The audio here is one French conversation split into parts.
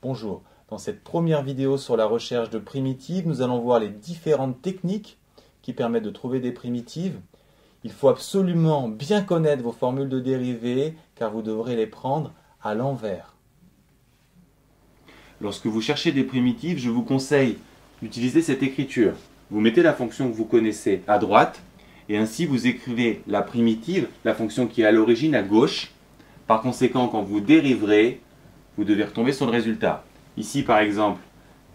Bonjour, dans cette première vidéo sur la recherche de primitives, nous allons voir les différentes techniques qui permettent de trouver des primitives. Il faut absolument bien connaître vos formules de dérivées car vous devrez les prendre à l'envers. Lorsque vous cherchez des primitives, je vous conseille d'utiliser cette écriture. Vous mettez la fonction que vous connaissez à droite et ainsi vous écrivez la primitive, la fonction qui est à l'origine à gauche. Par conséquent, quand vous dériverez, vous devez retomber sur le résultat. Ici, par exemple,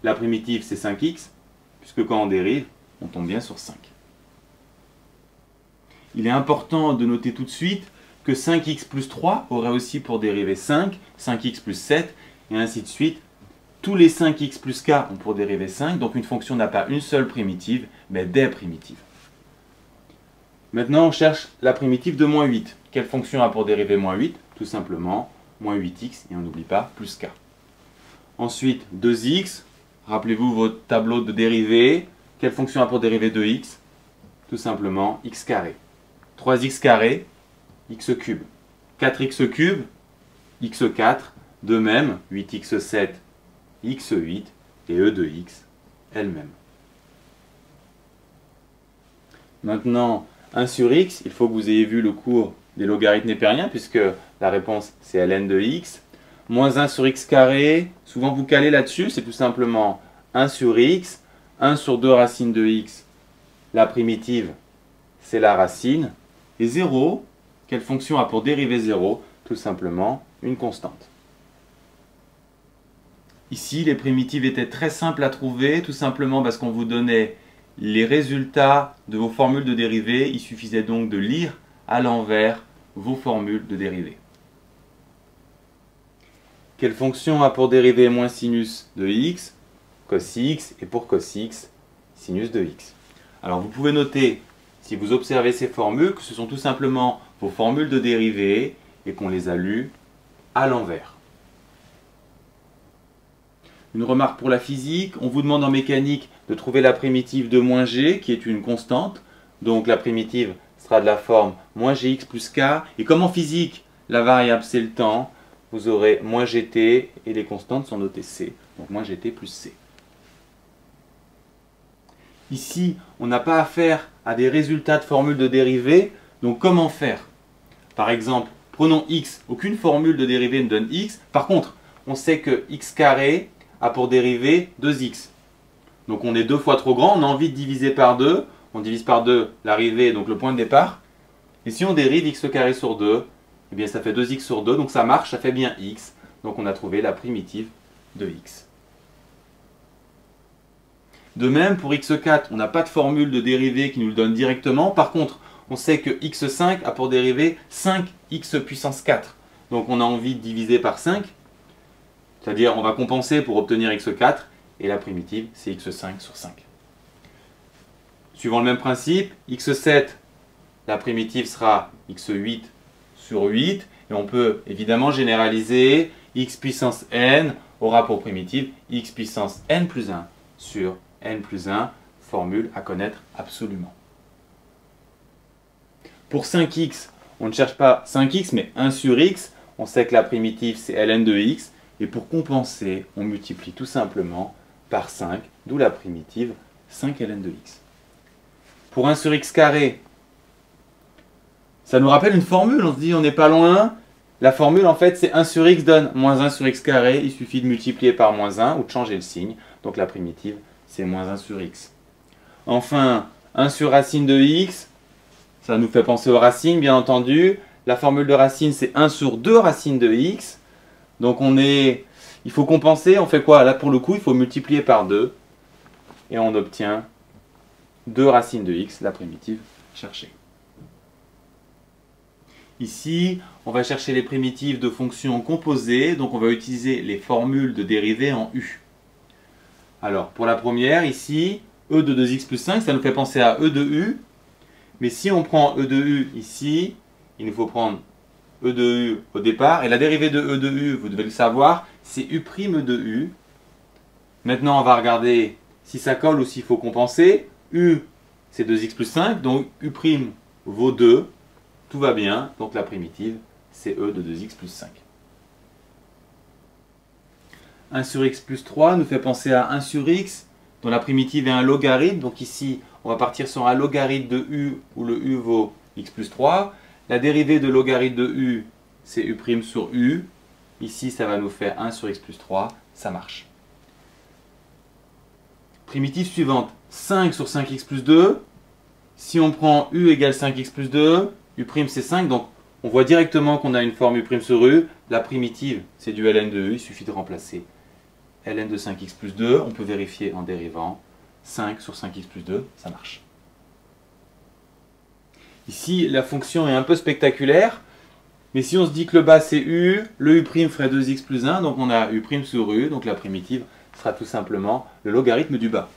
la primitive, c'est 5x, puisque quand on dérive, on tombe bien sur 5. Il est important de noter tout de suite que 5x plus 3 aurait aussi pour dériver 5, 5x plus 7, et ainsi de suite. Tous les 5x plus k ont pour dériver 5, donc une fonction n'a pas une seule primitive, mais des primitives. Maintenant, on cherche la primitive de moins 8. Quelle fonction a pour dériver moins 8? Tout simplement, moins 8x, et on n'oublie pas, plus k. Ensuite, 2x, rappelez-vous votre tableau de dérivée. Quelle fonction a pour dériver 2x? Tout simplement, x carré. 3x carré, x cube. 4x cube, x4. De même, 8x7, x8 et e de x elle-même. Maintenant, 1 sur x, il faut que vous ayez vu le cours des logarithmes népériens puisque la réponse c'est ln de x. Moins 1 sur x carré, souvent vous calez là-dessus, c'est tout simplement 1 sur x, 1 sur 2 racines de x, la primitive c'est la racine, et 0, quelle fonction a pour dériver 0? Tout simplement une constante. Ici, les primitives étaient très simples à trouver, tout simplement parce qu'on vous donnait les résultats de vos formules de dérivée. Il suffisait donc de lire à l'envers vos formules de dérivée. Quelle fonction a pour dériver moins sinus de x? Cos x, et pour cos x, sinus de x. Alors vous pouvez noter, si vous observez ces formules, que ce sont tout simplement vos formules de dérivée et qu'on les a lues à l'envers. Une remarque pour la physique, on vous demande en mécanique de trouver la primitive de moins g, qui est une constante. Donc la primitive sera de la forme moins gx plus k. Et comme en physique, la variable c'est le temps, vous aurez moins gt et les constantes sont notées c. Donc moins gt plus c. Ici, on n'a pas affaire à des résultats de formules de dérivée. Donc comment faire? Par exemple, prenons x. Aucune formule de dérivée ne donne x. Par contre, on sait que x carré a pour dériver 2x. Donc on est 2 fois trop grand, on a envie de diviser par 2. On divise par 2 l'arrivée, donc le point de départ. Et si on dérive x carré sur 2, eh bien ça fait 2x sur 2, donc ça marche, ça fait bien x. Donc on a trouvé la primitive de x. De même, pour x4, on n'a pas de formule de dérivée qui nous le donne directement. Par contre, on sait que x5 a pour dérivée 5x puissance 4. Donc on a envie de diviser par 5. C'est-à-dire, on va compenser pour obtenir x4, et la primitive, c'est x5 sur 5. Suivant le même principe, x7, la primitive sera x8 sur 8, et on peut évidemment généraliser, x puissance n aura pour primitive x puissance n plus 1 sur n plus 1, formule à connaître absolument. Pour 5x, on ne cherche pas 5x, mais 1 sur x, on sait que la primitive, c'est ln de x, et pour compenser, on multiplie tout simplement par 5, d'où la primitive 5 ln de x. Pour 1 sur x carré, ça nous rappelle une formule, on se dit on n'est pas loin. La formule en fait c'est 1 sur x donne moins 1 sur x carré, il suffit de multiplier par moins 1 ou de changer le signe, donc la primitive c'est moins 1 sur x. Enfin, 1 sur racine de x, ça nous fait penser aux racines bien entendu. La formule de racine c'est 1 sur 2 racines de x. Donc il faut compenser, on fait quoi? Là pour le coup, il faut multiplier par 2 et on obtient 2 racines de x, la primitive cherchée. Ici, on va chercher les primitives de fonctions composées, donc on va utiliser les formules de dérivée en u. Alors pour la première, ici, e de 2x plus 5, ça nous fait penser à e de u. Mais si on prend e de u ici, il nous faut prendre e de u au départ, et la dérivée de e de u, vous devez le savoir, c'est u' de u. Maintenant, on va regarder si ça colle ou s'il faut compenser. U, c'est 2x plus 5, donc u' vaut 2. Tout va bien, donc la primitive, c'est e de 2x plus 5. 1 sur x plus 3 nous fait penser à 1 sur x, dont la primitive est un logarithme. Donc ici, on va partir sur un logarithme de u, où le u vaut x plus 3. La dérivée de logarithme de u, c'est u' sur u. Ici, ça va nous faire 1 sur x plus 3. Ça marche. Primitive suivante, 5 sur 5x plus 2. Si on prend u égale 5x plus 2, u' c'est 5. Donc, on voit directement qu'on a une forme u' sur u. La primitive, c'est du ln de u. Il suffit de remplacer ln de 5x plus 2. On peut vérifier en dérivant. 5 sur 5x plus 2, ça marche. Ici, la fonction est un peu spectaculaire. Mais si on se dit que le bas c'est u, le u' ferait 2x plus 1. Donc, on a u' sur u. Donc, la primitive sera tout simplement le logarithme du bas.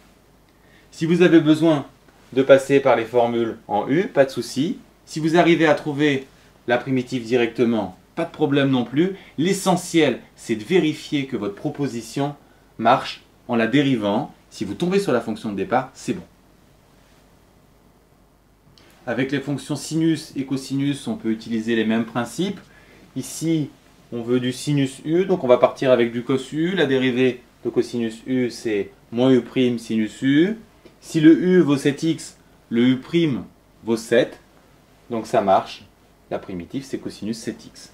Si vous avez besoin de passer par les formules en u, pas de souci. Si vous arrivez à trouver la primitive directement, pas de problème non plus. L'essentiel, c'est de vérifier que votre proposition marche en la dérivant. Si vous tombez sur la fonction de départ, c'est bon. Avec les fonctions sinus et cosinus, on peut utiliser les mêmes principes. Ici, on veut du sinus u, donc on va partir avec du cos u. La dérivée de cosinus u, c'est moins u' sinus u. Si le u vaut 7x, le u' vaut 7. Donc ça marche. La primitive, c'est cosinus 7x.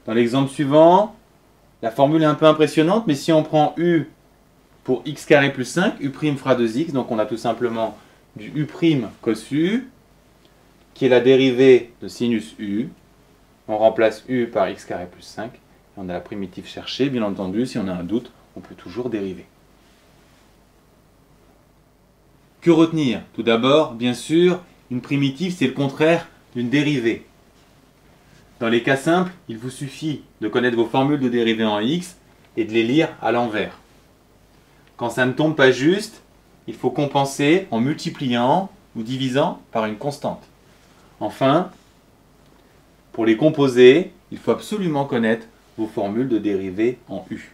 Dans l'exemple suivant, la formule est un peu impressionnante, mais si on prend u pour x carré plus 5, u' fera 2x. Donc on a tout simplement du u' cos u, qui est la dérivée de sinus u. On remplace u par x carré plus 5. Et on a la primitive cherchée. Bien entendu, si on a un doute, on peut toujours dériver. Que retenir? Tout d'abord, bien sûr, une primitive, c'est le contraire d'une dérivée. Dans les cas simples, il vous suffit de connaître vos formules de dérivée en x et de les lire à l'envers. Quand ça ne tombe pas juste, il faut compenser en multipliant ou divisant par une constante. Enfin, pour les composer, il faut absolument connaître vos formules de dérivée en u.